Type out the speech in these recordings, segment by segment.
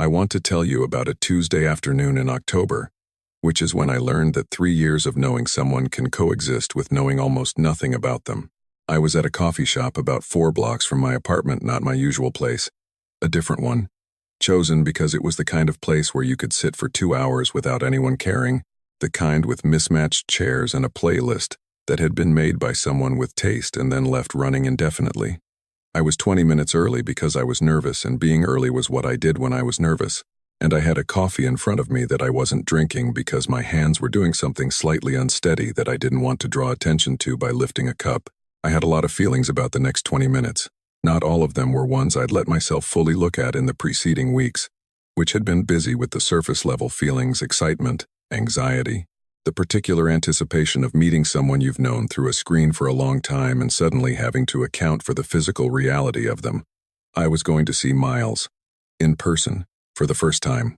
I want to tell you about a Tuesday afternoon in October, which is when I learned that 3 years of knowing someone can coexist with knowing almost nothing about them. I was at a coffee shop about 4 blocks from my apartment, not my usual place, a different one, chosen because it was the kind of place where you could sit for 2 hours without anyone caring, the kind with mismatched chairs and a playlist that had been made by someone with taste and then left running indefinitely. I was 20 minutes early because I was nervous, and being early was what I did when I was nervous. And I had a coffee in front of me that I wasn't drinking because my hands were doing something slightly unsteady that I didn't want to draw attention to by lifting a cup. I had a lot of feelings about the next 20 minutes. Not all of them were ones I'd let myself fully look at in the preceding weeks, which had been busy with the surface-level feelings, excitement, anxiety, the particular anticipation of meeting someone you've known through a screen for a long time and suddenly having to account for the physical reality of them. I was going to see Miles, in person, for the first time.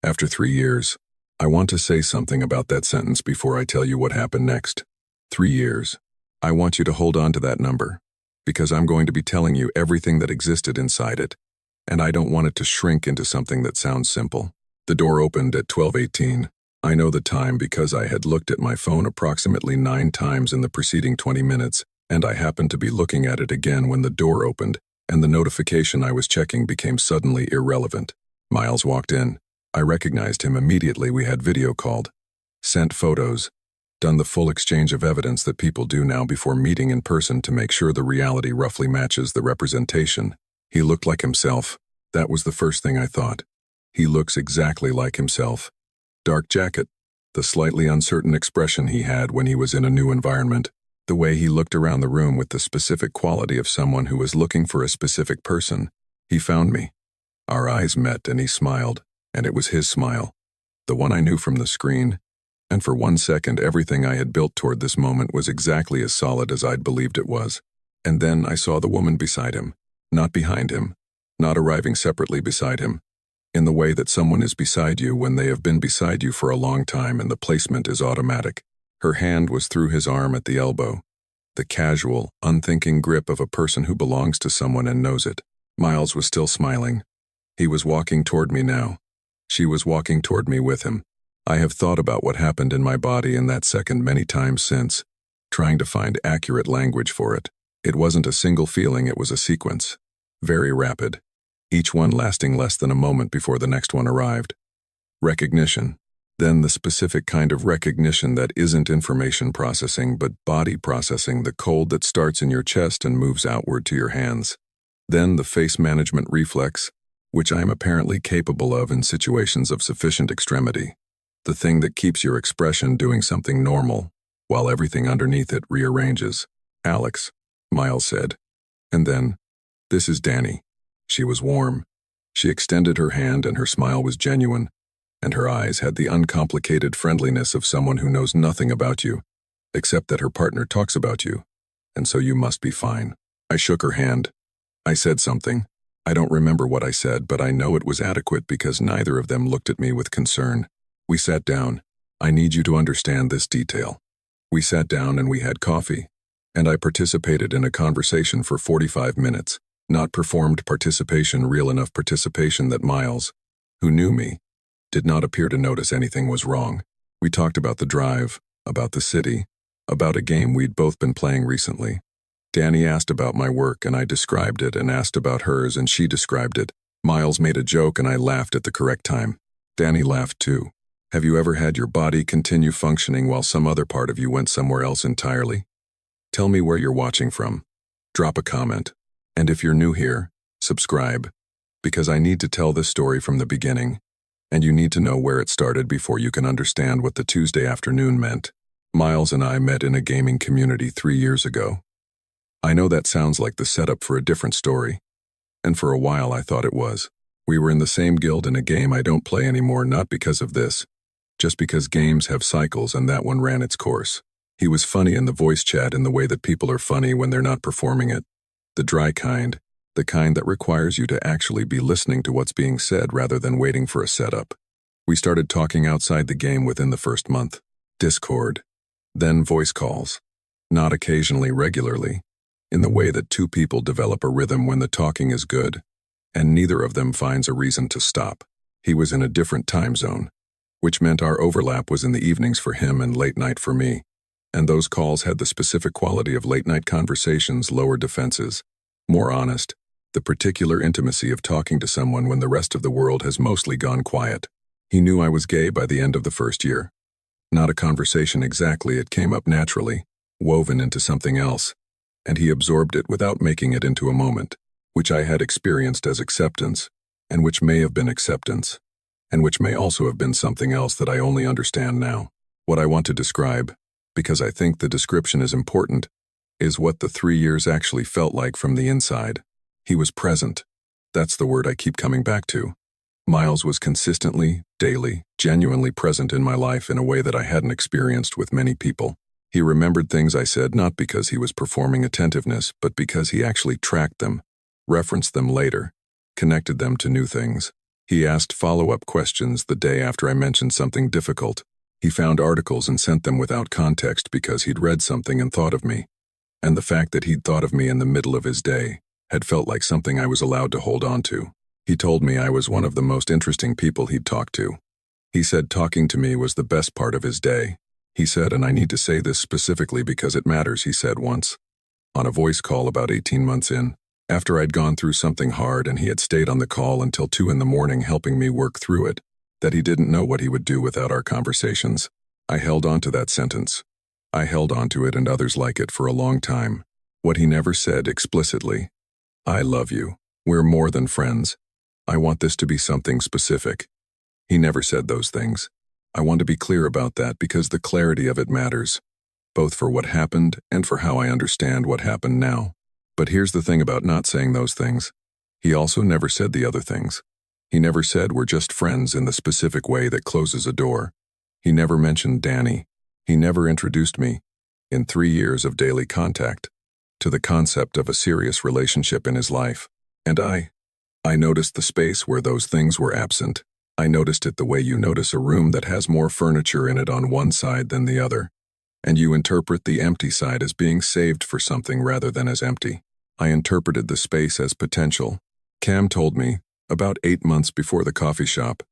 After 3 years, I want to say something about that sentence before I tell you what happened next. 3 years. I want you to hold on to that number, because I'm going to be telling you everything that existed inside it, and I don't want it to shrink into something that sounds simple. The door opened at 12:18. I know the time because I had looked at my phone approximately 9 times in the preceding 20 minutes, and I happened to be looking at it again when the door opened, and the notification I was checking became suddenly irrelevant. Miles walked in. I recognized him immediately. We had video called, sent photos, done the full exchange of evidence that people do now before meeting in person to make sure the reality roughly matches the representation. He looked like himself. That was the first thing I thought. He looks exactly like himself. Dark jacket, the slightly uncertain expression he had when he was in a new environment, the way he looked around the room with the specific quality of someone who was looking for a specific person. He found me. Our eyes met and he smiled, and it was his smile, the one I knew from the screen, and for 1 second everything I had built toward this moment was exactly as solid as I'd believed it was. And then I saw the woman beside him, not behind him, not arriving separately beside him, in the way that someone is beside you when they have been beside you for a long time and the placement is automatic. Her hand was through his arm at the elbow, the casual, unthinking grip of a person who belongs to someone and knows it. Miles was still smiling. He was walking toward me now. She was walking toward me with him. I have thought about what happened in my body in that second many times since, trying to find accurate language for it. It wasn't a single feeling, it was a sequence. Very rapid. Each one lasting less than a moment before the next one arrived. Recognition. Then the specific kind of recognition that isn't information processing but body processing, the cold that starts in your chest and moves outward to your hands. Then the face management reflex, which I am apparently capable of in situations of sufficient extremity. The thing that keeps your expression doing something normal, while everything underneath it rearranges. Alex, Miles said. And then, this is Danny. She was warm. She extended her hand and her smile was genuine, and her eyes had the uncomplicated friendliness of someone who knows nothing about you, except that her partner talks about you, and so you must be fine. I shook her hand. I said something. I don't remember what I said, but I know it was adequate because neither of them looked at me with concern. We sat down. I need you to understand this detail. We sat down and we had coffee, and I participated in a conversation for 45 minutes. Not performed participation, real enough participation that Miles, who knew me, did not appear to notice anything was wrong. We talked about the drive, about the city, about a game we'd both been playing recently. Danny asked about my work and I described it, and asked about hers and she described it. Miles made a joke and I laughed at the correct time. Danny laughed too. Have you ever had your body continue functioning while some other part of you went somewhere else entirely? Tell me where you're watching from. Drop a comment. And if you're new here, subscribe, because I need to tell this story from the beginning, and you need to know where it started before you can understand what the Tuesday afternoon meant. Miles and I met in a gaming community 3 years ago. I know that sounds like the setup for a different story, and for a while I thought it was. We were in the same guild in a game I don't play anymore, not because of this, just because games have cycles and that one ran its course. He was funny in the voice chat in the way that people are funny when they're not performing it. The dry kind, the kind that requires you to actually be listening to what's being said rather than waiting for a setup. We started talking outside the game within the first month. Discord, then voice calls. Not occasionally, regularly, in the way that 2 people develop a rhythm when the talking is good, and neither of them finds a reason to stop. He was in a different time zone, which meant our overlap was in the evenings for him and late night for me. And those calls had the specific quality of late-night conversations, lower defenses, more honest, the particular intimacy of talking to someone when the rest of the world has mostly gone quiet. He knew I was gay by the end of the first year. Not a conversation exactly, it came up naturally, woven into something else, and he absorbed it without making it into a moment, which I had experienced as acceptance, and which may have been acceptance, and which may also have been something else that I only understand now. What I want to describe, because I think the description is important, is what the 3 years actually felt like from the inside. He was present. That's the word I keep coming back to. Miles was consistently, daily, genuinely present in my life in a way that I hadn't experienced with many people. He remembered things I said not because he was performing attentiveness, but because he actually tracked them, referenced them later, connected them to new things. He asked follow-up questions the day after I mentioned something difficult. He found articles and sent them without context because he'd read something and thought of me. And the fact that he'd thought of me in the middle of his day had felt like something I was allowed to hold on to. He told me I was one of the most interesting people he'd talked to. He said talking to me was the best part of his day. He said, and I need to say this specifically because it matters, he said once, on a voice call about 18 months in, after I'd gone through something hard and he had stayed on the call until 2 in the morning helping me work through it, that he didn't know what he would do without our conversations. I held on to that sentence. I held on to it and others like it for a long time. What he never said explicitly. I love you. We're more than friends. I want this to be something specific. He never said those things. I want to be clear about that because the clarity of it matters, both for what happened and for how I understand what happened now. But here's the thing about not saying those things. He also never said the other things. He never said we're just friends in the specific way that closes a door. He never mentioned Danny. He never introduced me, in 3 years of daily contact, to the concept of a serious relationship in his life. And I noticed the space where those things were absent. I noticed it the way you notice a room that has more furniture in it on one side than the other, and you interpret the empty side as being saved for something rather than as empty. I interpreted the space as potential. Cam told me, about 8 months before the coffee shop,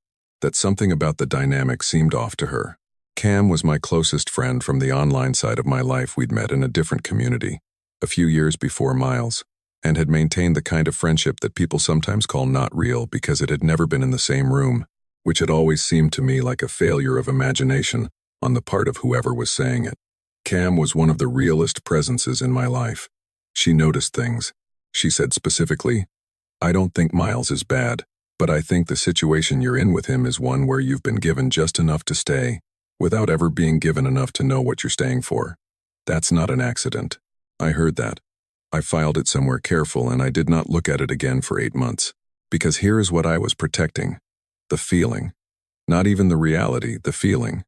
that something about the dynamic seemed off to her. Cam was my closest friend from the online side of my life. We'd met in a different community, a few years before Miles, and had maintained the kind of friendship that people sometimes call not real because it had never been in the same room, which had always seemed to me like a failure of imagination on the part of whoever was saying it. Cam was one of the realest presences in my life. She noticed things. She said specifically, I don't think Miles is bad, but I think the situation you're in with him is one where you've been given just enough to stay, without ever being given enough to know what you're staying for. That's not an accident. I heard that. I filed it somewhere careful and I did not look at it again for 8 months. Because here is what I was protecting. The feeling. Not even the reality, the feeling.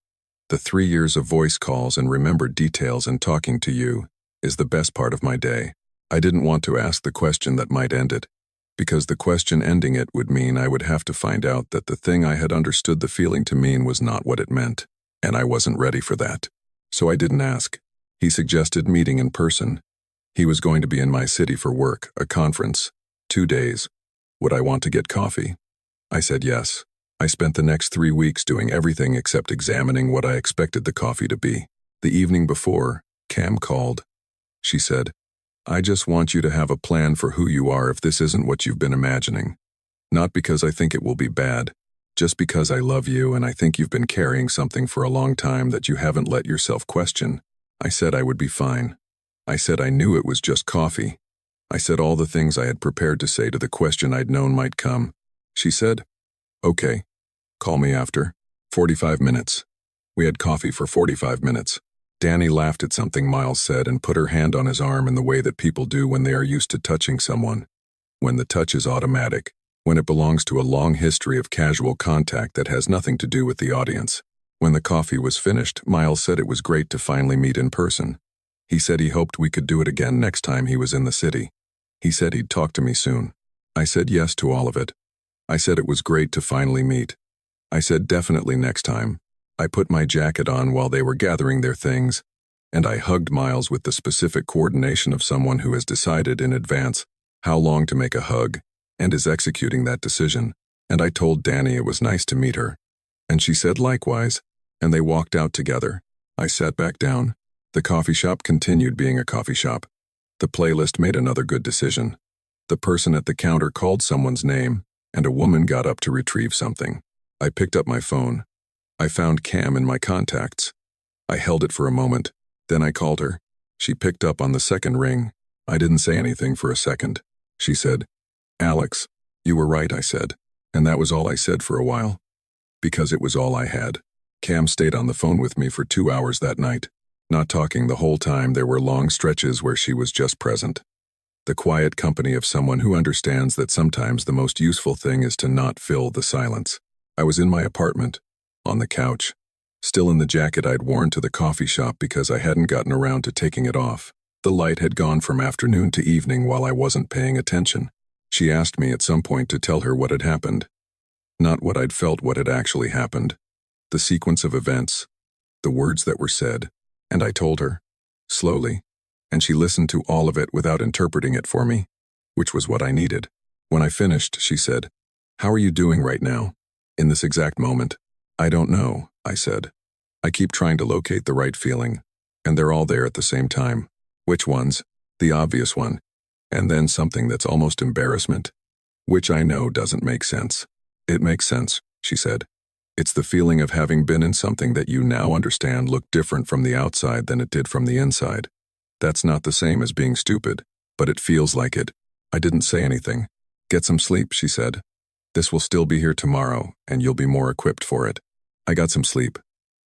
The 3 years of voice calls and remembered details and talking to you is the best part of my day. I didn't want to ask the question that might end it, because the question ending it would mean I would have to find out that the thing I had understood the feeling to mean was not what it meant, and I wasn't ready for that. So I didn't ask. He suggested meeting in person. He was going to be in my city for work, a conference, 2 days. Would I want to get coffee? I said yes. I spent the next 3 weeks doing everything except examining what I expected the coffee to be. The evening before, Cam called. She said, I just want you to have a plan for who you are if this isn't what you've been imagining. Not because I think it will be bad, just because I love you and I think you've been carrying something for a long time that you haven't let yourself question. I said I would be fine. I said I knew it was just coffee. I said all the things I had prepared to say to the question I'd known might come. She said, okay, call me after. 45 minutes. We had coffee for 45 minutes. Danny laughed at something Miles said and put her hand on his arm in the way that people do when they are used to touching someone. When the touch is automatic, when it belongs to a long history of casual contact that has nothing to do with the audience. When the coffee was finished, Miles said it was great to finally meet in person. He said he hoped we could do it again next time he was in the city. He said he'd talk to me soon. I said yes to all of it. I said it was great to finally meet. I said definitely next time. I put my jacket on while they were gathering their things, and I hugged Miles with the specific coordination of someone who has decided in advance how long to make a hug and is executing that decision. And I told Danny it was nice to meet her. And she said likewise, and they walked out together. I sat back down. The coffee shop continued being a coffee shop. The playlist made another good decision. The person at the counter called someone's name, and a woman got up to retrieve something. I picked up my phone. I found Cam in my contacts. I held it for a moment, then I called her. She picked up on the second ring. I didn't say anything for a second. She said, "Alex, you were right," I said. And that was all I said for a while. Because it was all I had. Cam stayed on the phone with me for 2 hours that night. Not talking the whole time, there were long stretches where she was just present. The quiet company of someone who understands that sometimes the most useful thing is to not fill the silence. I was in my apartment, on the couch, still in the jacket I'd worn to the coffee shop because I hadn't gotten around to taking it off. The light had gone from afternoon to evening while I wasn't paying attention. She asked me at some point to tell her what had happened. Not what I'd felt, what had actually happened. The sequence of events, the words that were said, and I told her, slowly, and she listened to all of it without interpreting it for me, which was what I needed. When I finished, she said, "How are you doing right now, in this exact moment?" "I don't know," I said. "I keep trying to locate the right feeling, and they're all there at the same time." "Which ones?" "The obvious one, and then something that's almost embarrassment, which I know doesn't make sense." "It makes sense," she said. "It's the feeling of having been in something that you now understand looked different from the outside than it did from the inside. That's not the same as being stupid, but it feels like it." I didn't say anything. "Get some sleep," she said. "This will still be here tomorrow, and you'll be more equipped for it." I got some sleep.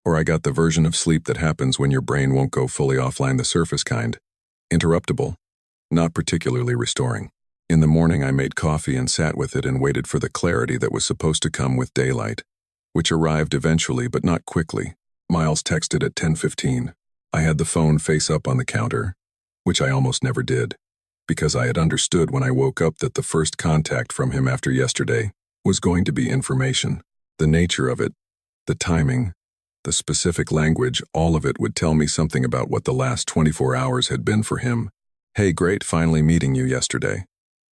Or I got the version of sleep that happens when your brain won't go fully offline, the surface kind. Interruptible. Not particularly restoring. In the morning I made coffee and sat with it and waited for the clarity that was supposed to come with daylight, which arrived eventually but not quickly. Miles texted at 10:15. I had the phone face up on the counter, which I almost never did, because I had understood when I woke up that the first contact from him after yesterday was going to be information. The nature of it, the timing, the specific language, all of it would tell me something about what the last 24 hours had been for him. "Hey, great finally meeting you yesterday.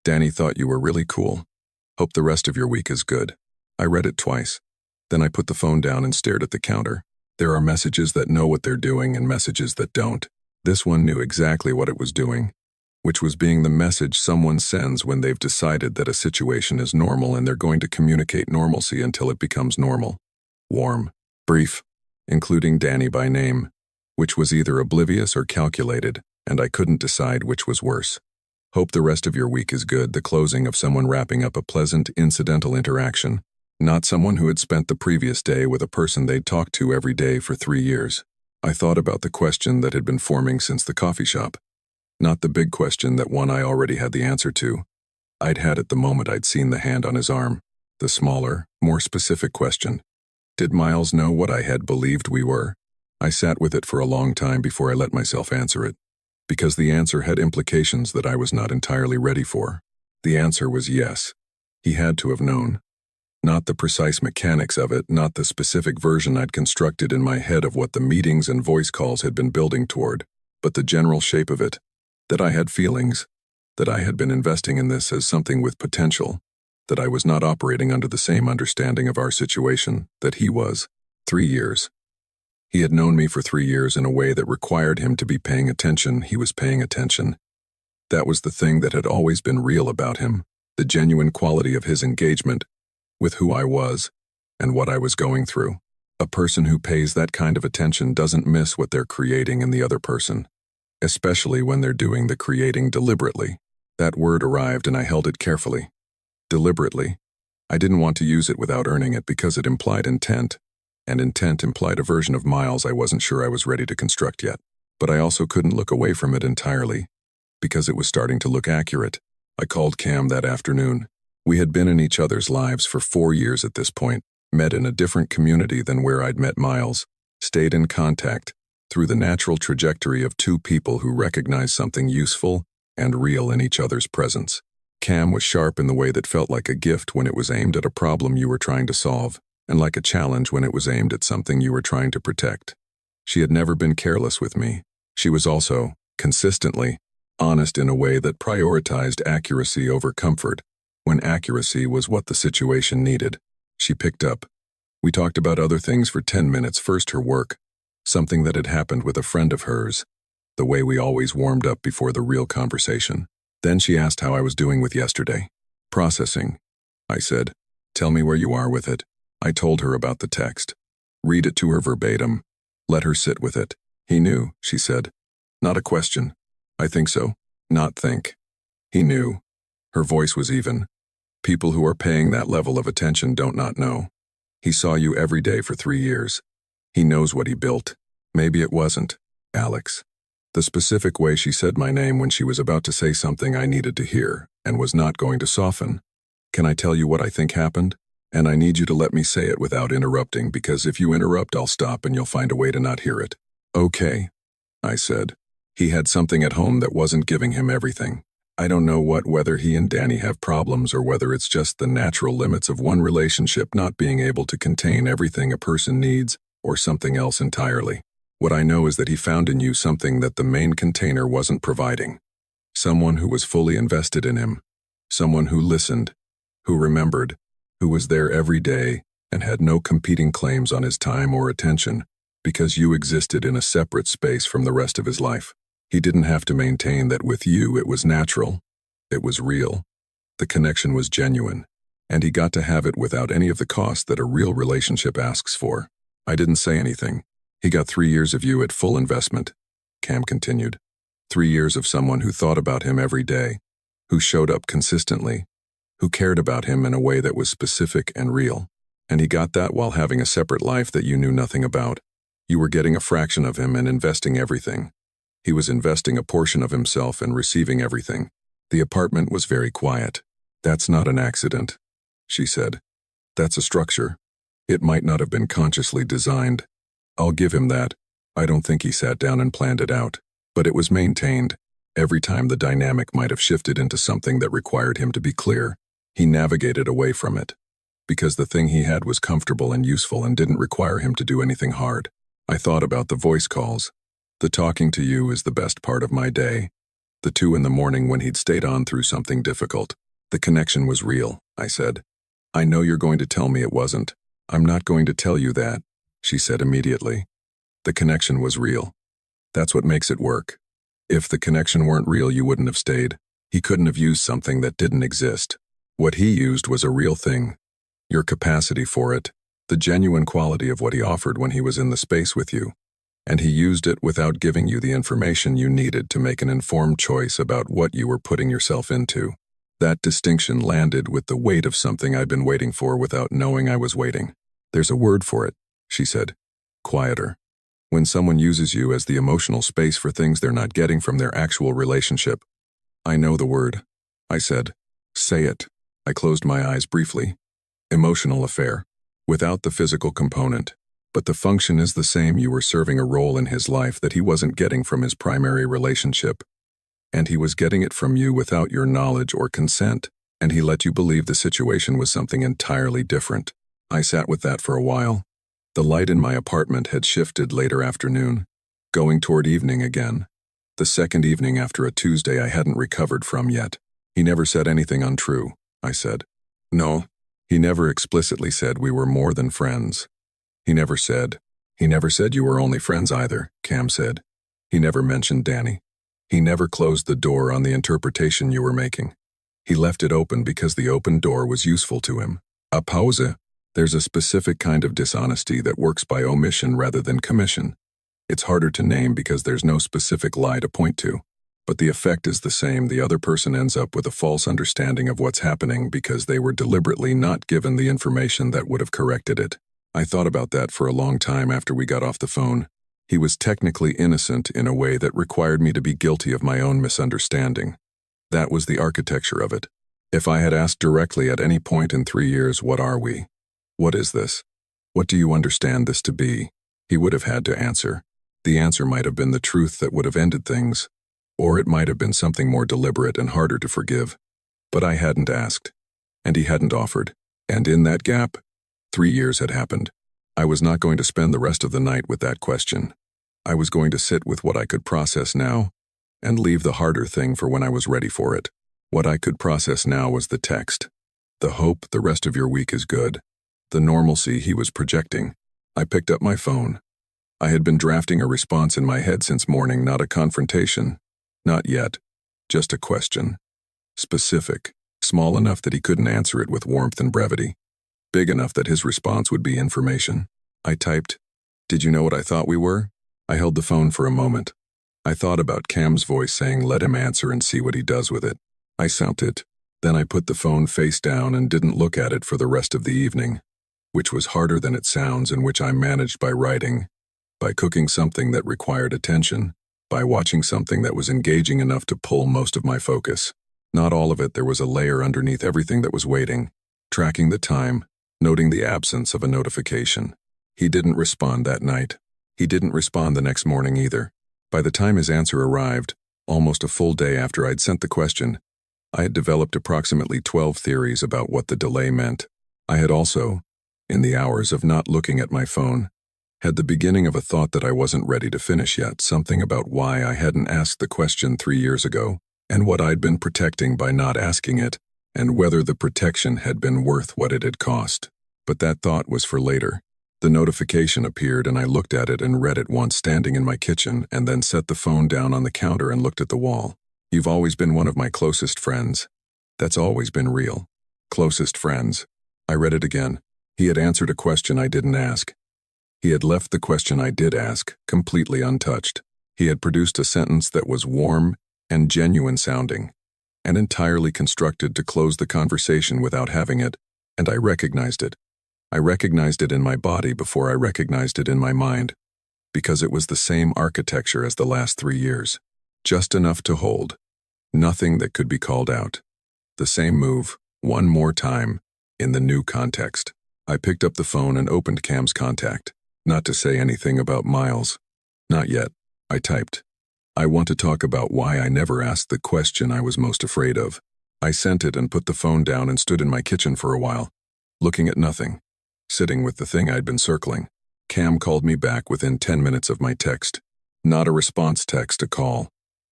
Danny thought you were really cool. Hope the rest of your week is good." I read it twice. Then I put the phone down and stared at the counter. There are messages that know what they're doing and messages that don't. This one knew exactly what it was doing, which was being the message someone sends when they've decided that a situation is normal and they're going to communicate normalcy until it becomes normal. Warm, brief, including Danny by name, which was either oblivious or calculated, and I couldn't decide which was worse. "Hope the rest of your week is good," the closing of someone wrapping up a pleasant, incidental interaction, not someone who had spent the previous day with a person they'd talked to every day for 3 years. I thought about the question that had been forming since the coffee shop. Not the big question, that one I already had the answer to. I'd had it the moment I'd seen the hand on his arm. The smaller, more specific question. Did Miles know what I had believed we were? I sat with it for a long time before I let myself answer it, because the answer had implications that I was not entirely ready for. The answer was yes. He had to have known. Not the precise mechanics of it, not the specific version I'd constructed in my head of what the meetings and voice calls had been building toward, but the general shape of it. That I had feelings, that I had been investing in this as something with potential, that I was not operating under the same understanding of our situation that he was. 3 years. He had known me for 3 years in a way that required him to be paying attention. He was paying attention. That was the thing that had always been real about him, the genuine quality of his engagement with who I was and what I was going through. A person who pays that kind of attention doesn't miss what they're creating in the other person, especially when they're doing the creating deliberately. That word arrived and I held it carefully. Deliberately. I didn't want to use it without earning it because it implied intent, and intent implied a version of Miles I wasn't sure I was ready to construct yet. But I also couldn't look away from it entirely, because it was starting to look accurate. I called Cam that afternoon. We had been in each other's lives for 4 years at this point, met in a different community than where I'd met Miles, stayed in contact through the natural trajectory of two people who recognize something useful and real in each other's presence. Cam was sharp in the way that felt like a gift when it was aimed at a problem you were trying to solve, and like a challenge when it was aimed at something you were trying to protect. She had never been careless with me. She was also, consistently, honest in a way that prioritized accuracy over comfort. when accuracy was what the situation needed. She picked up. We talked about other things for 10 minutes, first her work, something that had happened with a friend of hers, the way we always warmed up before the real conversation. Then she asked how I was doing with yesterday. Processing, I said. Tell me where you are with it. I told her about the text. Read it to her verbatim. Let her sit with it. He knew, she said. Not a question. I think so. Not think. He knew. Her voice was even. People who are paying that level of attention don't not know. He saw you every day for 3 years. He knows what he built. Maybe it wasn't, Alex. The specific way she said my name when she was about to say something I needed to hear and was not going to soften. Can I tell you what I think happened? And I need you to let me say it without interrupting, because if you interrupt, I'll stop and you'll find a way to not hear it. Okay, I said. He had something at home that wasn't giving him everything. I don't know whether he and Danny have problems or whether it's just the natural limits of one relationship not being able to contain everything a person needs or something else entirely. What I know is that he found in you something that the main container wasn't providing. Someone who was fully invested in him. Someone who listened, who remembered, who was there every day and had no competing claims on his time or attention because you existed in a separate space from the rest of his life. He didn't have to maintain that with you it was natural. It was real. The connection was genuine, and he got to have it without any of the cost that a real relationship asks for. I didn't say anything. He got 3 years of you at full investment, Cam continued. 3 years of someone who thought about him every day, who showed up consistently, who cared about him in a way that was specific and real. And he got that while having a separate life that you knew nothing about. You were getting a fraction of him and investing everything. He was investing a portion of himself and receiving everything. The apartment was very quiet. That's not an accident, she said. That's a structure. It might not have been consciously designed. I'll give him that. I don't think he sat down and planned it out. But it was maintained. Every time the dynamic might have shifted into something that required him to be clear, he navigated away from it. Because the thing he had was comfortable and useful and didn't require him to do anything hard. I thought about the voice calls. The talking to you is the best part of my day. The 2 in the morning when he'd stayed on through something difficult. The connection was real, I said. I know you're going to tell me it wasn't. I'm not going to tell you that, she said immediately. The connection was real. That's what makes it work. If the connection weren't real, you wouldn't have stayed. He couldn't have used something that didn't exist. What he used was a real thing. Your capacity for it, the genuine quality of what he offered when he was in the space with you. And he used it without giving you the information you needed to make an informed choice about what you were putting yourself into. That distinction landed with the weight of something I'd been waiting for without knowing I was waiting. There's a word for it, she said. Quieter. When someone uses you as the emotional space for things they're not getting from their actual relationship. I know the word, I said. Say it. I closed my eyes briefly. Emotional affair. Without the physical component. But the function is the same. You were serving a role in his life that he wasn't getting from his primary relationship. And he was getting it from you without your knowledge or consent, and he let you believe the situation was something entirely different. I sat with that for a while. The light in my apartment had shifted later afternoon, going toward evening again. The second evening after a Tuesday I hadn't recovered from yet. He never said anything untrue, I said. No, he never explicitly said we were more than friends. He never said you were only friends either, Cam said. He never mentioned Danny. He never closed the door on the interpretation you were making. He left it open because the open door was useful to him. A pause. There's a specific kind of dishonesty that works by omission rather than commission. It's harder to name because there's no specific lie to point to. But the effect is the same. The other person ends up with a false understanding of what's happening because they were deliberately not given the information that would have corrected it. I thought about that for a long time after we got off the phone. He was technically innocent in a way that required me to be guilty of my own misunderstanding. That was the architecture of it. If I had asked directly at any point in 3 years, what are we? What is this? What do you understand this to be? He would have had to answer. The answer might have been the truth that would have ended things, or it might have been something more deliberate and harder to forgive. But I hadn't asked, and he hadn't offered. And in that gap, 3 years had happened. I was not going to spend the rest of the night with that question. I was going to sit with what I could process now and leave the harder thing for when I was ready for it. What I could process now was the text. The hope the rest of your week is good. The normalcy he was projecting. I picked up my phone. I had been drafting a response in my head since morning, not a confrontation. Not yet. Just a question. Specific. Small enough that he couldn't answer it with warmth and brevity. Big enough that his response would be information. I typed, "Did you know what I thought we were?" I held the phone for a moment. I thought about Cam's voice saying, "Let him answer and see what he does with it." I sent it. Then I put the phone face down and didn't look at it for the rest of the evening, which was harder than it sounds, and which I managed by writing, by cooking something that required attention, by watching something that was engaging enough to pull most of my focus. Not all of it, there was a layer underneath everything that was waiting, tracking the time, noting the absence of a notification. He didn't respond that night. He didn't respond the next morning either. By the time his answer arrived, almost a full day after I'd sent the question, I had developed approximately 12 theories about what the delay meant. I had also, in the hours of not looking at my phone, had the beginning of a thought that I wasn't ready to finish yet, something about why I hadn't asked the question 3 years ago, and what I'd been protecting by not asking it, and whether the protection had been worth what it had cost. But that thought was for later. The notification appeared and I looked at it and read it once standing in my kitchen, and then set the phone down on the counter and looked at the wall. "You've always been one of my closest friends. That's always been real. Closest friends." I read it again. He had answered a question I didn't ask. He had left the question I did ask completely untouched. He had produced a sentence that was warm and genuine sounding, and entirely constructed to close the conversation without having it, and I recognized it. I recognized it in my body before I recognized it in my mind, because it was the same architecture as the last 3 years. Just enough to hold. Nothing that could be called out. The same move, one more time, in the new context. I picked up the phone and opened Cam's contact. Not to say anything about Miles. Not yet. I typed, "I want to talk about why I never asked the question I was most afraid of." I sent it and put the phone down and stood in my kitchen for a while, looking at nothing, sitting with the thing I'd been circling. Cam called me back within 10 minutes of my text. Not a response text, a call,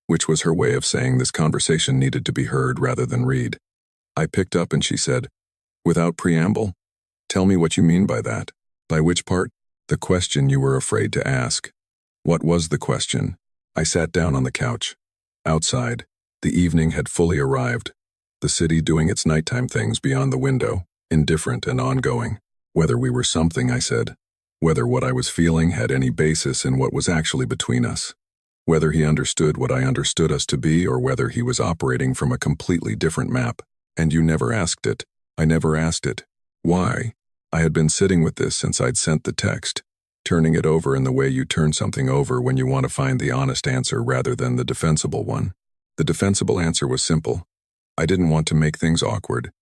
which was her way of saying this conversation needed to be heard rather than read. I picked up and she said, without preamble, "Tell me what you mean by that." "By which part?" "The question you were afraid to ask." "What was the question?" I sat down on the couch. Outside, the evening had fully arrived, the city doing its nighttime things beyond the window, indifferent and ongoing. Whether we were something, I said. Whether what I was feeling had any basis in what was actually between us. Whether he understood what I understood us to be, or whether he was operating from a completely different map. And you never asked it. I never asked it. Why? I had been sitting with this since I'd sent the text, turning it over in the way you turn something over when you want to find the honest answer rather than the defensible one. The defensible answer was simple. I didn't want to make things awkward.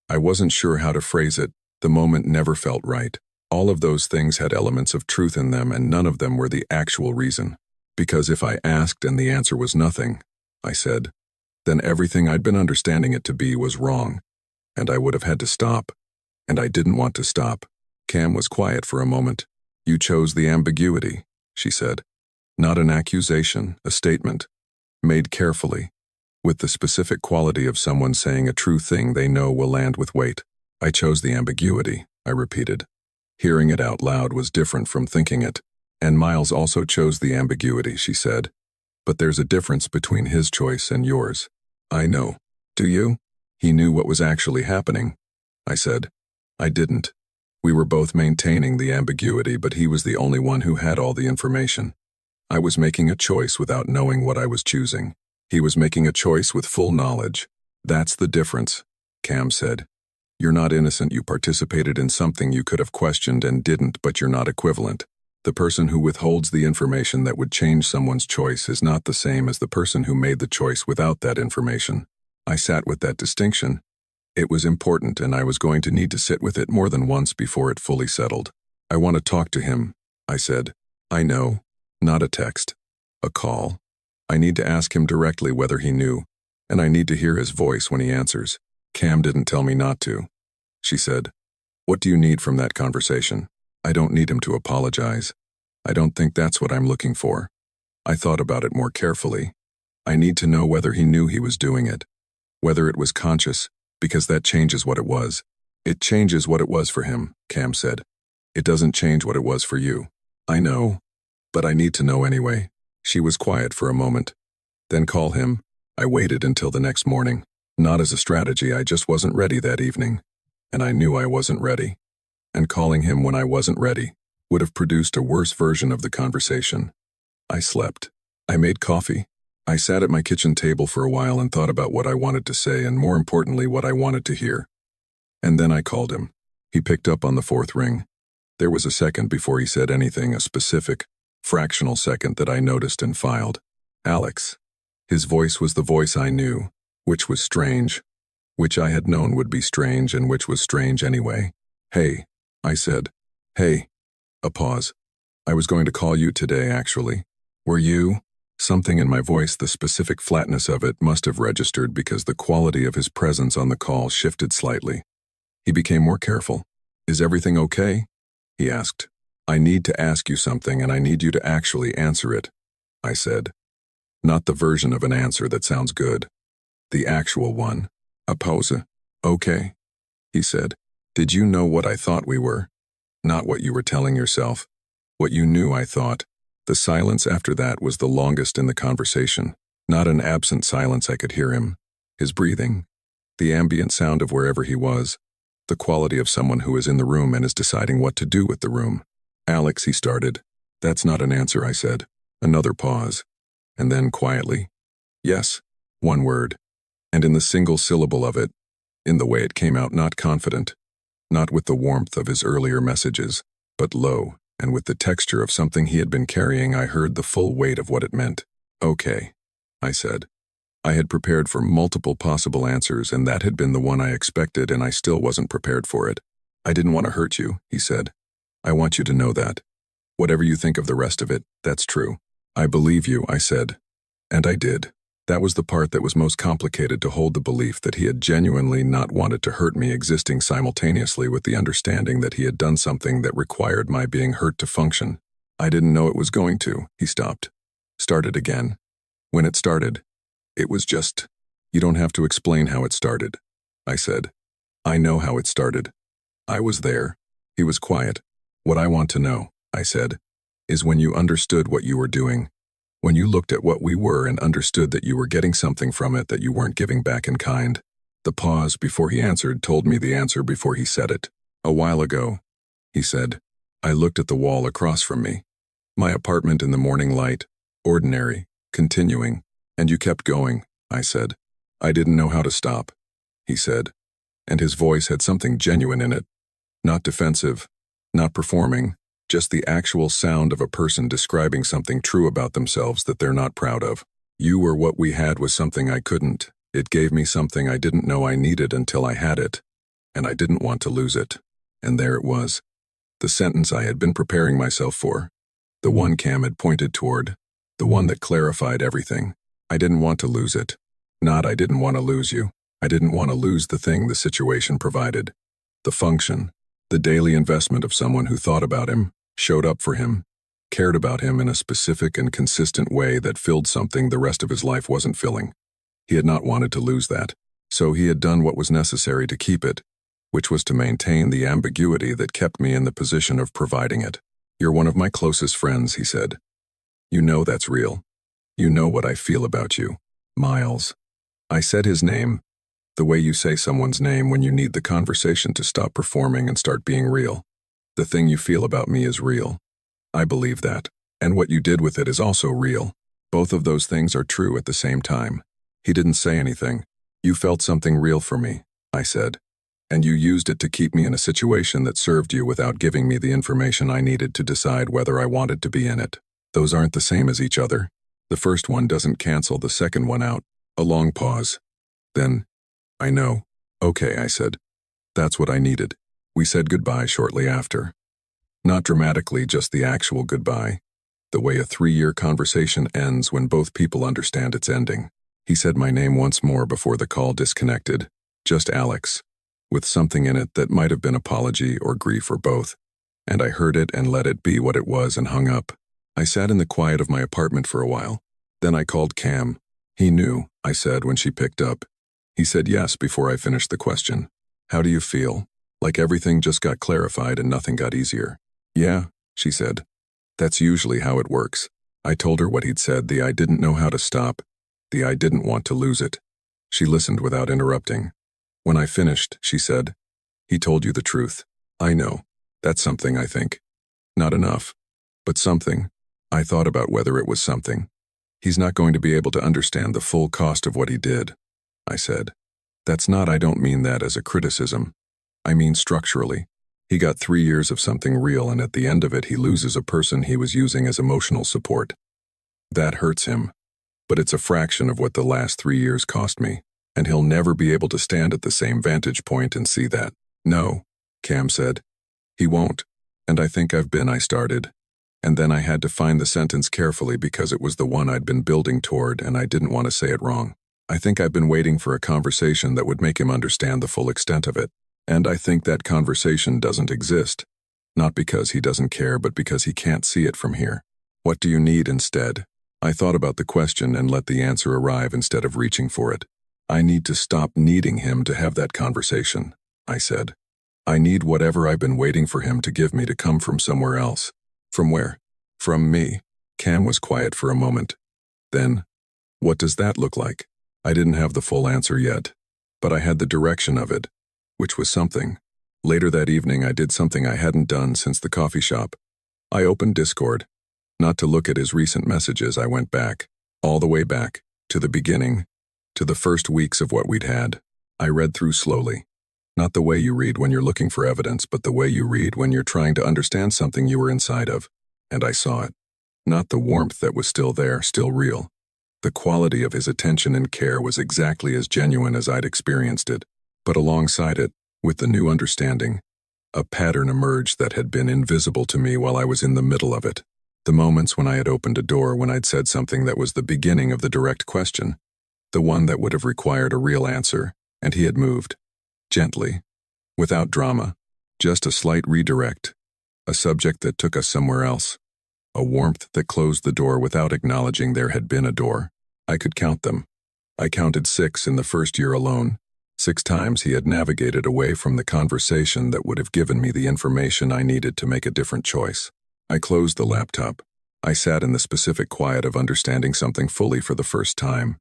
I wasn't sure how to phrase it. The moment never felt right. All of those things had elements of truth in them, and none of them were the actual reason. Because if I asked and the answer was nothing, I said, then everything I'd been understanding it to be was wrong, and I would have had to stop. And I didn't want to stop. Cam was quiet for a moment. "You chose the ambiguity," she said. "Not an accusation, a statement. Made carefully, with the specific quality of someone saying a true thing they know will land with weight." "I chose the ambiguity," I repeated. Hearing it out loud was different from thinking it. "And Miles also chose the ambiguity," she said. "But there's a difference between his choice and yours." "I know." "Do you?" "He knew what was actually happening," I said. "I didn't. We were both maintaining the ambiguity, but he was the only one who had all the information. I was making a choice without knowing what I was choosing. He was making a choice with full knowledge. That's the difference," Cam said. "You're not innocent. You participated in something you could have questioned and didn't, but you're not equivalent. The person who withholds the information that would change someone's choice is not the same as the person who made the choice without that information." I sat with that distinction. It was important, and I was going to need to sit with it more than once before it fully settled. "I want to talk to him," I said. "I know. Not a text. A call. I need to ask him directly whether he knew, and I need to hear his voice when he answers." "Cam didn't tell me not to," she said. "What do you need from that conversation?" "I don't need him to apologize. I don't think that's what I'm looking for." I thought about it more carefully. I need to know whether he knew he was doing it, whether it was conscious, Because that changes what it was. It changes what it was for him, Cam said. It doesn't change what it was for you. I know, but I need to know anyway. She was quiet for a moment. Then call him. I waited until the next morning. Not as a strategy, I just wasn't ready that evening. And I knew I wasn't ready. And calling him when I wasn't ready would have produced a worse version of the conversation. I slept. I made coffee. I sat at my kitchen table for a while and thought about what I wanted to say and, more importantly, what I wanted to hear. And then I called him. He picked up on the fourth ring. There was a second before he said anything, a specific, fractional second that I noticed and filed. Alex. His voice was the voice I knew, which was strange, which I had known would be strange and which was strange anyway. Hey, I said. Hey. A pause. I was going to call you today, actually. Were you? Something in my voice, the specific flatness of it, must have registered because the quality of his presence on the call shifted slightly. He became more careful. Is everything okay? He asked. I need to ask you something and I need you to actually answer it, I said. Not the version of an answer that sounds good. The actual one. A pause. Okay, he said. Did you know what I thought we were? Not what you were telling yourself. What you knew I thought. The silence after that was the longest in the conversation. Not an absent silence, I could hear him. His breathing. The ambient sound of wherever he was. The quality of someone who is in the room and is deciding what to do with the room. Alex, he started. That's not an answer, I said. Another pause. And then quietly. Yes. One word. And in the single syllable of it, in the way it came out, not confident. Not with the warmth of his earlier messages, but low, and with the texture of something he had been carrying, I heard the full weight of what it meant. Okay, I said. I had prepared for multiple possible answers, and that had been the one I expected, and I still wasn't prepared for it. I didn't want to hurt you, he said. I want you to know that. Whatever you think of the rest of it, that's true. I believe you, I said. And I did. That was the part that was most complicated, to hold the belief that he had genuinely not wanted to hurt me, existing simultaneously with the understanding that he had done something that required my being hurt to function. I didn't know it was going to. He stopped. Started again. When it started, it was just, you don't have to explain how it started, I said. I know how it started. I was there. He was quiet. What I want to know, I said, is when you understood what you were doing. When you looked at what we were and understood that you were getting something from it that you weren't giving back in kind. The pause before he answered told me the answer before he said it. A while ago, he said. I looked at the wall across from me. My apartment in the morning light, ordinary, continuing, and you kept going, I said. I didn't know how to stop, he said. And his voice had something genuine in it. Not defensive, not performing. Just the actual sound of a person describing something true about themselves that they're not proud of. You were what we had was something I couldn't. It gave me something I didn't know I needed until I had it. And I didn't want to lose it. And there it was. The sentence I had been preparing myself for. The one Cam had pointed toward. The one that clarified everything. I didn't want to lose it. Not I didn't want to lose you. I didn't want to lose the thing the situation provided. The function. The daily investment of someone who thought about him. Showed up for him, cared about him in a specific and consistent way that filled something the rest of his life wasn't filling. He had not wanted to lose that, so he had done what was necessary to keep it, which was to maintain the ambiguity that kept me in the position of providing it. You're one of my closest friends, he said. You know that's real. You know what I feel about you. Miles. I said his name, the way you say someone's name when you need the conversation to stop performing and start being real. The thing you feel about me is real. I believe that. And what you did with it is also real. Both of those things are true at the same time. He didn't say anything. You felt something real for me, I said. And you used it to keep me in a situation that served you without giving me the information I needed to decide whether I wanted to be in it. Those aren't the same as each other. The first one doesn't cancel the second one out. A long pause. Then, I know. Okay, I said. That's what I needed. We said goodbye shortly after. Not dramatically, just the actual goodbye. The way a 3-year conversation ends when both people understand it's ending. He said my name once more before the call disconnected. Just Alex. With something in it that might have been apology or grief or both. And I heard it and let it be what it was and hung up. I sat in the quiet of my apartment for a while. Then I called Cam. He knew, I said when she picked up. He said yes before I finished the question. How do you feel? Like everything just got clarified and nothing got easier. Yeah, she said. That's usually how it works. I told her what he'd said, the I didn't know how to stop, the I didn't want to lose it. She listened without interrupting. When I finished, she said, he told you the truth. I know. That's something, I think. Not enough. But something. I thought about whether it was something. He's not going to be able to understand the full cost of what he did, I said. I don't mean that as a criticism. I mean structurally. He got 3 years of something real, and at the end of it he loses a person he was using as emotional support. That hurts him. But it's a fraction of what the last 3 years cost me, and he'll never be able to stand at the same vantage point and see that. No, Cam said. He won't. And I think I started. And then I had to find the sentence carefully because it was the one I'd been building toward and I didn't want to say it wrong. I think I've been waiting for a conversation that would make him understand the full extent of it. And I think that conversation doesn't exist. Not because he doesn't care, but because he can't see it from here. What do you need instead? I thought about the question and let the answer arrive instead of reaching for it. I need to stop needing him to have that conversation, I said. I need whatever I've been waiting for him to give me to come from somewhere else. From where? From me. Cam was quiet for a moment. Then, what does that look like? I didn't have the full answer yet, but I had the direction of it, which was something. Later that evening, I did something I hadn't done since the coffee shop. I opened Discord. Not to look at his recent messages, I went back, all the way back, to the beginning, to the first weeks of what we'd had. I read through slowly. Not the way you read when you're looking for evidence, but the way you read when you're trying to understand something you were inside of. And I saw it. Not the warmth that was still there, still real. The quality of his attention and care was exactly as genuine as I'd experienced it. But alongside it, with the new understanding, a pattern emerged that had been invisible to me while I was in the middle of it. The moments when I had opened a door, when I'd said something that was the beginning of the direct question, the one that would have required a real answer, and he had moved. Gently, without drama, just a slight redirect, a subject that took us somewhere else, a warmth that closed the door without acknowledging there had been a door. I could count them. I counted 6 in the first year alone. 6 times he had navigated away from the conversation that would have given me the information I needed to make a different choice. I closed the laptop. I sat in the specific quiet of understanding something fully for the first time,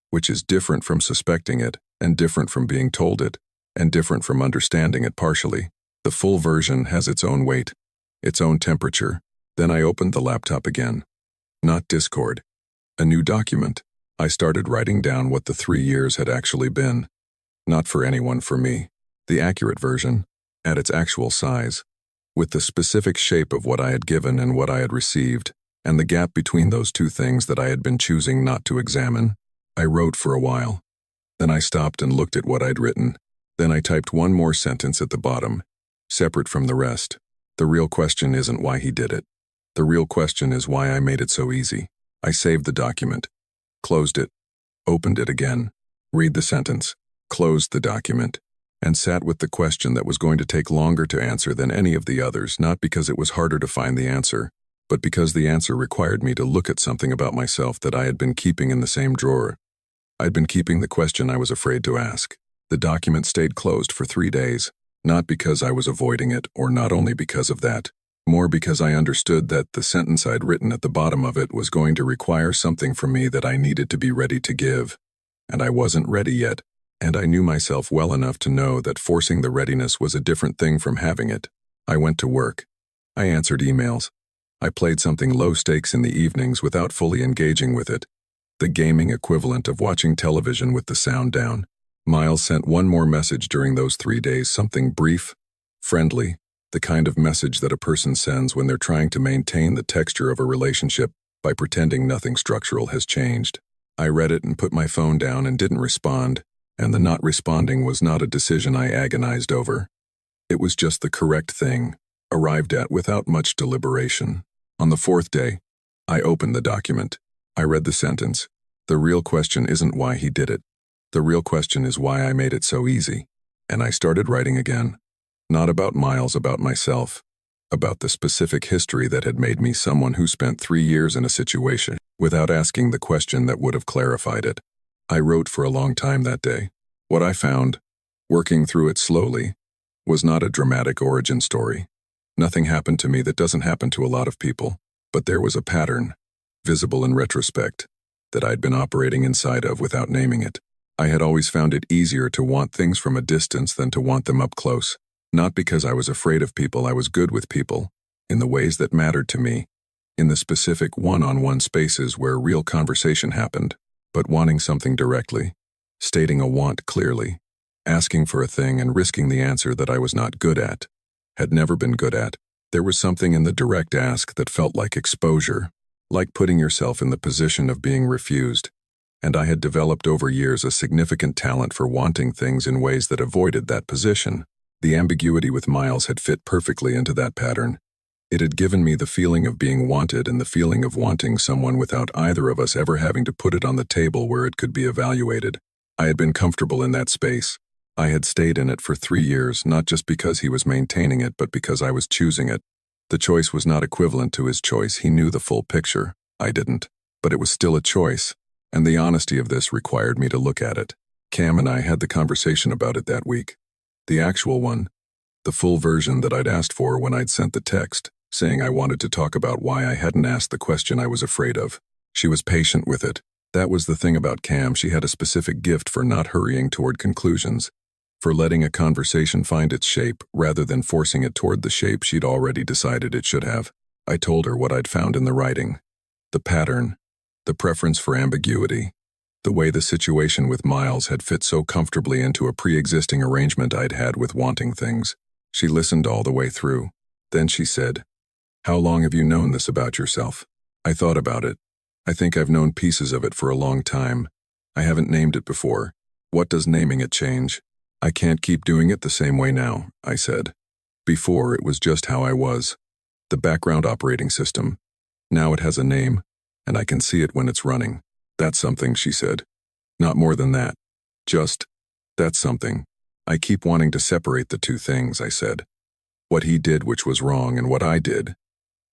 which is different from suspecting it, and different from being told it, and different from understanding it partially. The full version has its own weight, its own temperature. Then I opened the laptop again. Not Discord. A new document. I started writing down what the 3 years had actually been. Not for anyone, for me. The accurate version, at its actual size, with the specific shape of what I had given and what I had received, and the gap between those two things that I had been choosing not to examine. I wrote for a while. Then I stopped and looked at what I'd written. Then I typed one more sentence at the bottom, separate from the rest. The real question isn't why he did it. The real question is why I made it so easy. I saved the document, closed it, opened it again, read the sentence, closed the document, and sat with the question that was going to take longer to answer than any of the others, not because it was harder to find the answer, but because the answer required me to look at something about myself that I had been keeping in the same drawer. I'd been keeping the question I was afraid to ask. The document stayed closed for 3 days, not because I was avoiding it, or not only because of that, more because I understood that the sentence I'd written at the bottom of it was going to require something from me that I needed to be ready to give. And I wasn't ready yet, and I knew myself well enough to know that forcing the readiness was a different thing from having it. I went to work. I answered emails. I played something low stakes in the evenings without fully engaging with it, the gaming equivalent of watching television with the sound down. Miles sent one more message during those 3 days, something brief, friendly, the kind of message that a person sends when they're trying to maintain the texture of a relationship by pretending nothing structural has changed. I read it and put my phone down and didn't respond, and the not responding was not a decision I agonized over. It was just the correct thing, arrived at without much deliberation. On the 4th day, I opened the document. I read the sentence. The real question isn't why he did it. The real question is why I made it so easy. And I started writing again. Not about Miles, about myself. About the specific history that had made me someone who spent 3 years in a situation without asking the question that would have clarified it. I wrote for a long time that day. What I found, working through it slowly, was not a dramatic origin story. Nothing happened to me that doesn't happen to a lot of people, but there was a pattern, visible in retrospect, that I'd been operating inside of without naming it. I had always found it easier to want things from a distance than to want them up close, not because I was afraid of people. I was good with people, in the ways that mattered to me, in the specific one-on-one spaces where real conversation happened, but wanting something directly, stating a want clearly, asking for a thing and risking the answer that I was not good at, had never been good at. There was something in the direct ask that felt like exposure, like putting yourself in the position of being refused, and I had developed over years a significant talent for wanting things in ways that avoided that position. The ambiguity with Miles had fit perfectly into that pattern. It had given me the feeling of being wanted and the feeling of wanting someone without either of us ever having to put it on the table where it could be evaluated. I had been comfortable in that space. I had stayed in it for 3 years, not just because he was maintaining it, but because I was choosing it. The choice was not equivalent to his choice. He knew the full picture. I didn't. But it was still a choice, and the honesty of this required me to look at it. Cam and I had the conversation about it that week. The actual one. The full version that I'd asked for when I'd sent the text, saying I wanted to talk about why I hadn't asked the question I was afraid of. She was patient with it. That was the thing about Cam. She had a specific gift for not hurrying toward conclusions, for letting a conversation find its shape rather than forcing it toward the shape she'd already decided it should have. I told her what I'd found in the writing. The pattern, the preference for ambiguity, the way the situation with Miles had fit so comfortably into a pre-existing arrangement I'd had with wanting things. She listened all the way through. Then she said, "How long have you known this about yourself?" I thought about it. I think I've known pieces of it for a long time. I haven't named it before. What does naming it change? I can't keep doing it the same way now, I said. Before, it was just how I was. The background operating system. Now it has a name, and I can see it when it's running. That's something, she said. Not more than that. Just, that's something. I keep wanting to separate the two things, I said. What he did, which was wrong, and what I did,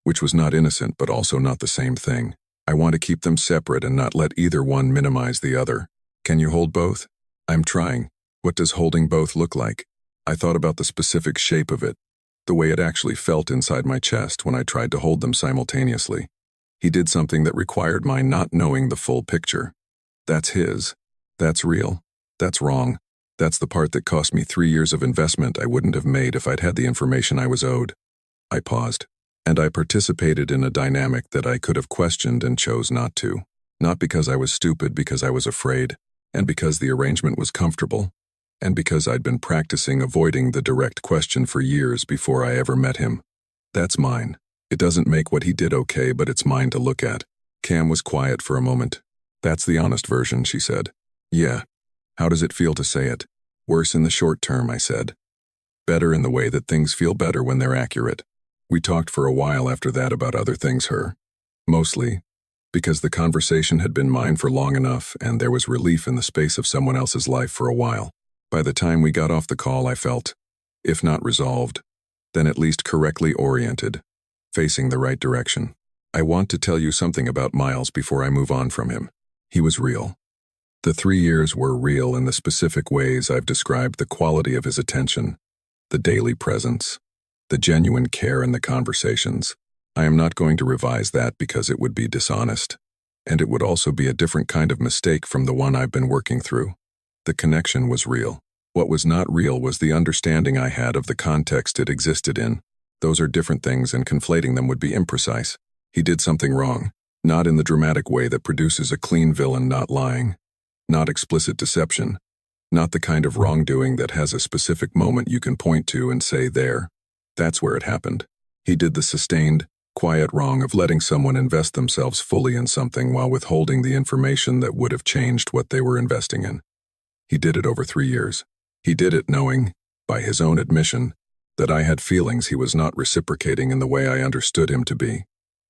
which was not innocent but also not the same thing. I want to keep them separate and not let either one minimize the other. Can you hold both? I'm trying. What does holding both look like? I thought about the specific shape of it, the way it actually felt inside my chest when I tried to hold them simultaneously. He did something that required my not knowing the full picture. That's his. That's real. That's wrong. That's the part that cost me 3 years of investment I wouldn't have made if I'd had the information I was owed. I paused, and I participated in a dynamic that I could have questioned and chose not to. Not because I was stupid, because I was afraid, and because the arrangement was comfortable, and because I'd been practicing avoiding the direct question for years before I ever met him. That's mine. It doesn't make what he did okay, but it's mine to look at. Cam was quiet for a moment. That's the honest version, she said. Yeah. How does it feel to say it? Worse in the short term, I said. Better in the way that things feel better when they're accurate. We talked for a while after that about other things, mostly because the conversation had been mine for long enough and there was relief in the space of someone else's life for a while. By the time we got off the call, I felt, if not resolved, then at least correctly oriented, facing the right direction. I want to tell you something about Miles before I move on from him. He was real. The 3 years were real in the specific ways I've described: the quality of his attention, the daily presence, the genuine care in the conversations. I am not going to revise that because it would be dishonest, and it would also be a different kind of mistake from the one I've been working through. The connection was real. What was not real was the understanding I had of the context it existed in. Those are different things, and conflating them would be imprecise. He did something wrong, not in the dramatic way that produces a clean villain not lying, not explicit deception, not the kind of wrongdoing that has a specific moment you can point to and say, there. That's where it happened. He did the sustained, quiet wrong of letting someone invest themselves fully in something while withholding the information that would have changed what they were investing in. He did it over 3 years. He did it knowing, by his own admission, that I had feelings he was not reciprocating in the way I understood him to be.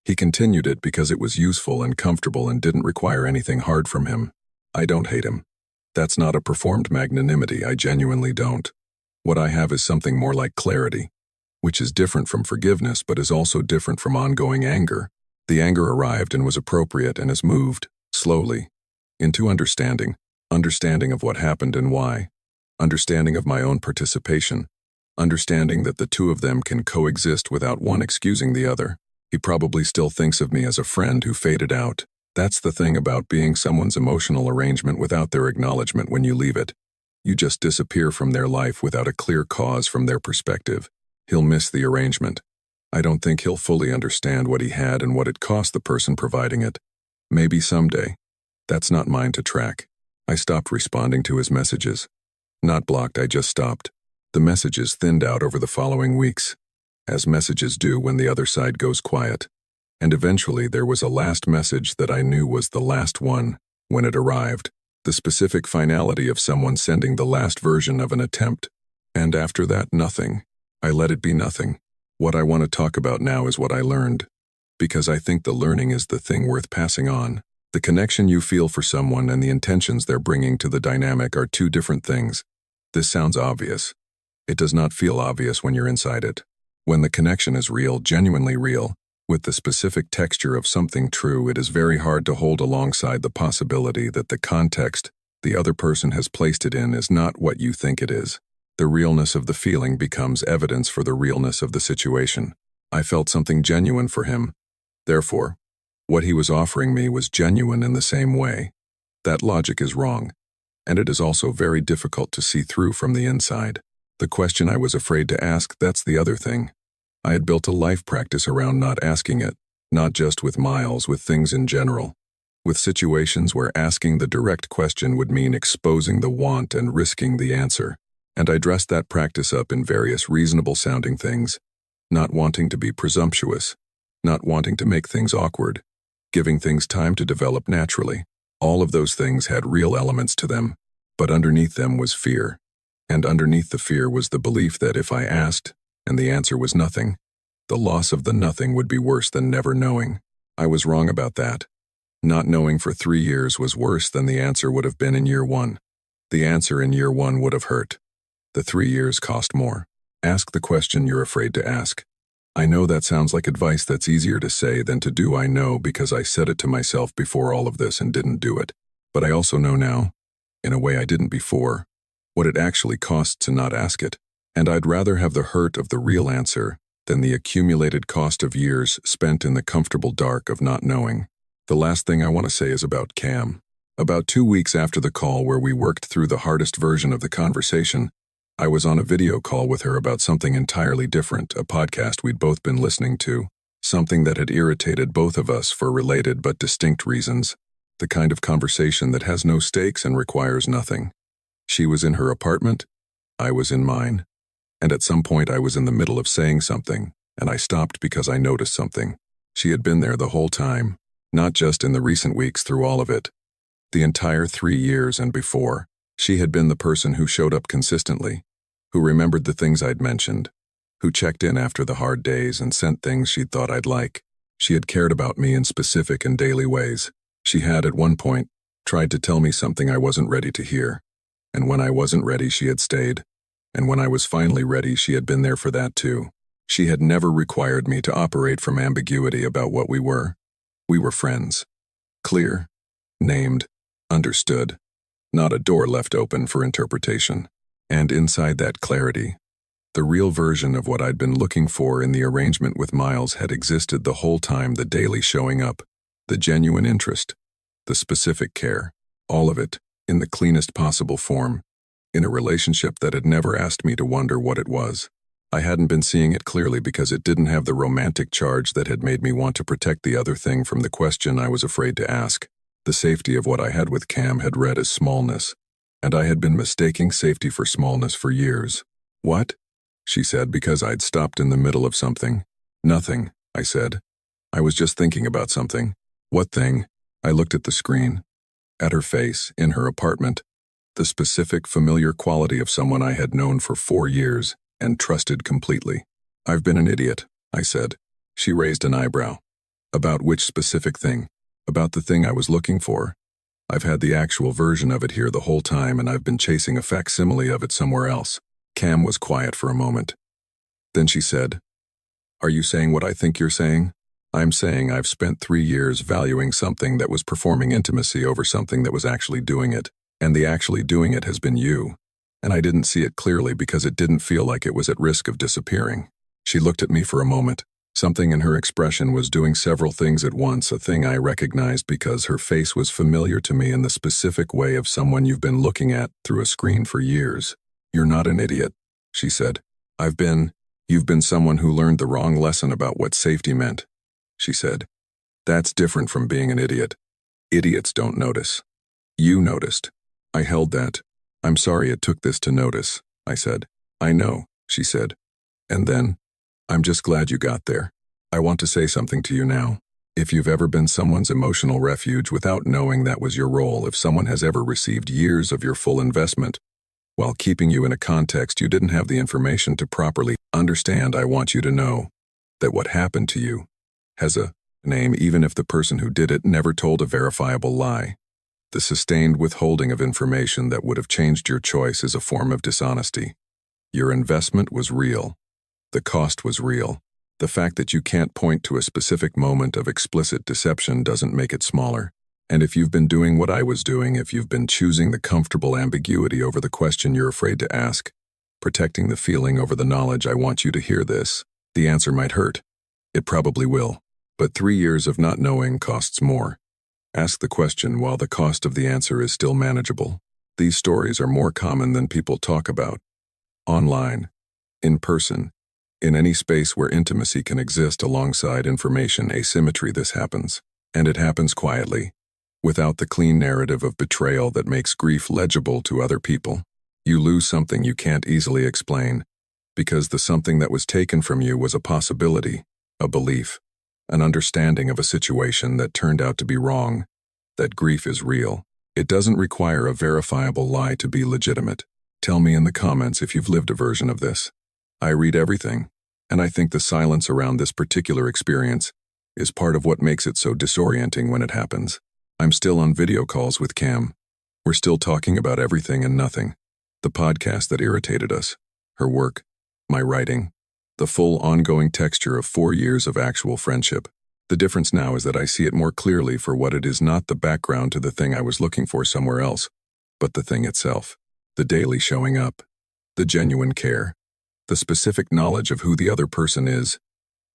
He continued it because it was useful and comfortable and didn't require anything hard from him. I don't hate him. That's not a performed magnanimity. I genuinely don't. What I have is something more like clarity, which is different from forgiveness but is also different from ongoing anger. The anger arrived and was appropriate and has moved, slowly, into understanding of what happened and why. understanding of my own participation, understanding that the two of them can coexist without one excusing the other. He probably still thinks of me as a friend who faded out. That's the thing about being someone's emotional arrangement without their acknowledgement when you leave it. You just disappear from their life without a clear cause from their perspective. He'll miss the arrangement. I don't think he'll fully understand what he had and what it cost the person providing it. Maybe someday. That's not mine to track. I stopped responding to his messages. Not blocked, I just stopped. The messages thinned out over the following weeks, as messages do when the other side goes quiet. And eventually there was a last message that I knew was the last one when it arrived, the specific finality of someone sending the last version of an attempt. And after that, nothing. I let it be nothing. What I want to talk about now is what I learned, because I think the learning is the thing worth passing on. The connection you feel for someone and the intentions they're bringing to the dynamic are two different things. This sounds obvious. It does not feel obvious when you're inside it. When the connection is real, genuinely real, with the specific texture of something true, it is very hard to hold alongside the possibility that the context the other person has placed it in is not what you think it is. The realness of the feeling becomes evidence for the realness of the situation. I felt something genuine for him. Therefore, what he was offering me was genuine in the same way. That logic is wrong, and it is also very difficult to see through from the inside. The question I was afraid to ask, that's the other thing. I had built a life practice around not asking it, not just with Miles, with things in general. With situations where asking the direct question would mean exposing the want and risking the answer. And I dressed that practice up in various reasonable-sounding things. Not wanting to be presumptuous, not wanting to make things awkward, giving things time to develop naturally. All of those things had real elements to them, but underneath them was fear. And underneath the fear was the belief that if I asked, and the answer was nothing, the loss of the nothing would be worse than never knowing. I was wrong about that. Not knowing for 3 years was worse than the answer would have been in year 1. The answer in year 1 would have hurt. The 3 years cost more. Ask the question you're afraid to ask. I know that sounds like advice that's easier to say than to do. I know because I said it to myself before all of this and didn't do it. But I also know now, in a way I didn't before, what it actually costs to not ask it. And I'd rather have the hurt of the real answer than the accumulated cost of years spent in the comfortable dark of not knowing. The last thing I want to say is about Cam. About 2 weeks after the call where we worked through the hardest version of the conversation, I was on a video call with her about something entirely different, a podcast we'd both been listening to, something that had irritated both of us for related but distinct reasons, the kind of conversation that has no stakes and requires nothing. She was in her apartment, I was in mine, and at some point I was in the middle of saying something, and I stopped because I noticed something. She had been there the whole time, not just in the recent weeks, through all of it. The entire 3 years and before. She had been the person who showed up consistently, who remembered the things I'd mentioned, who checked in after the hard days and sent things she'd thought I'd like. She had cared about me in specific and daily ways. She had, at one point, tried to tell me something I wasn't ready to hear. And when I wasn't ready, she had stayed. And when I was finally ready, she had been there for that too. She had never required me to operate from ambiguity about what we were. We were friends. Clear, named, understood. Not a door left open for interpretation. And inside that clarity, the real version of what I'd been looking for in the arrangement with Miles had existed the whole time, the daily showing up, the genuine interest, the specific care, all of it, in the cleanest possible form, in a relationship that had never asked me to wonder what it was. I hadn't been seeing it clearly because it didn't have the romantic charge that had made me want to protect the other thing from the question I was afraid to ask. The safety of what I had with Cam had read as smallness, and I had been mistaking safety for smallness for years. What? She said, because I'd stopped in the middle of something. Nothing, I said. I was just thinking about something. What thing? I looked at the screen. At her face, in her apartment. The specific, familiar quality of someone I had known for 4 years and trusted completely. I've been an idiot, I said. She raised an eyebrow. About which specific thing? About the thing I was looking for. I've had the actual version of it here the whole time, and I've been chasing a facsimile of it somewhere else. Cam was quiet for a moment. Then she said, "Are you saying what I think you're saying? I'm saying I've spent 3 years valuing something that was performing intimacy over something that was actually doing it, and the actually doing it has been you. and I didn't see it clearly because it didn't feel like it was at risk of disappearing. She looked at me for a moment. Something in her expression was doing several things at once, a thing I recognized because her face was familiar to me in the specific way of someone you've been looking at through a screen for years. "You're not an idiot," she said. You've been someone who learned the wrong lesson about what safety meant," she said. "That's different from being an idiot. Idiots don't notice. You noticed." I held that. "I'm sorry it took this to notice," I said. "I know," she said. And then, "I'm just glad you got there. I want to say something to you now. If you've ever been someone's emotional refuge without knowing that was your role, if someone has ever received years of your full investment, while keeping you in a context you didn't have the information to properly understand, I want you to know that what happened to you has a name, even if the person who did it never told a verifiable lie. The sustained withholding of information that would have changed your choice is a form of dishonesty. Your investment was real. The cost was real. The fact that you can't point to a specific moment of explicit deception doesn't make it smaller. And if you've been doing what I was doing, if you've been choosing the comfortable ambiguity over the question you're afraid to ask, protecting the feeling over the knowledge, I want you to hear this. The answer might hurt. It probably will. But 3 years of not knowing costs more. Ask the question while the cost of the answer is still manageable. These stories are more common than people talk about. Online, in person, in any space where intimacy can exist alongside information asymmetry, this happens. And it happens quietly, without the clean narrative of betrayal that makes grief legible to other people. You lose something you can't easily explain, because the something that was taken from you was a possibility, a belief, an understanding of a situation that turned out to be wrong. That grief is real. It doesn't require a verifiable lie to be legitimate. Tell me in the comments if you've lived a version of this. I read everything, and I think the silence around this particular experience is part of what makes it so disorienting when it happens. I'm still on video calls with Cam. We're still talking about everything and nothing. The podcast that irritated us, her work, my writing, the full ongoing texture of 4 years of actual friendship. The difference now is that I see it more clearly for what it is, not the background to the thing I was looking for somewhere else, but the thing itself. The daily showing up, the genuine care, the specific knowledge of who the other person is,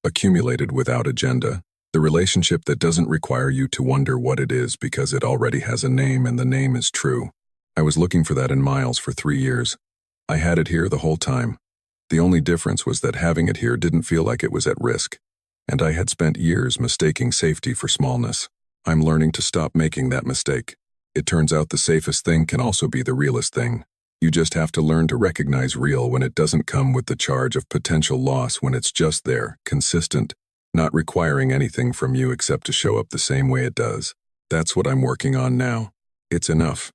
accumulated without agenda, the relationship that doesn't require you to wonder what it is because it already has a name and the name is true. I was looking for that in Miles for 3 years. I had it here the whole time. The only difference was that having it here didn't feel like it was at risk, and I had spent years mistaking safety for smallness. I'm learning to stop making that mistake. It turns out the safest thing can also be the realest thing. You just have to learn to recognize real when it doesn't come with the charge of potential loss, when it's just there, consistent, not requiring anything from you except to show up the same way it does. That's what I'm working on now. It's enough.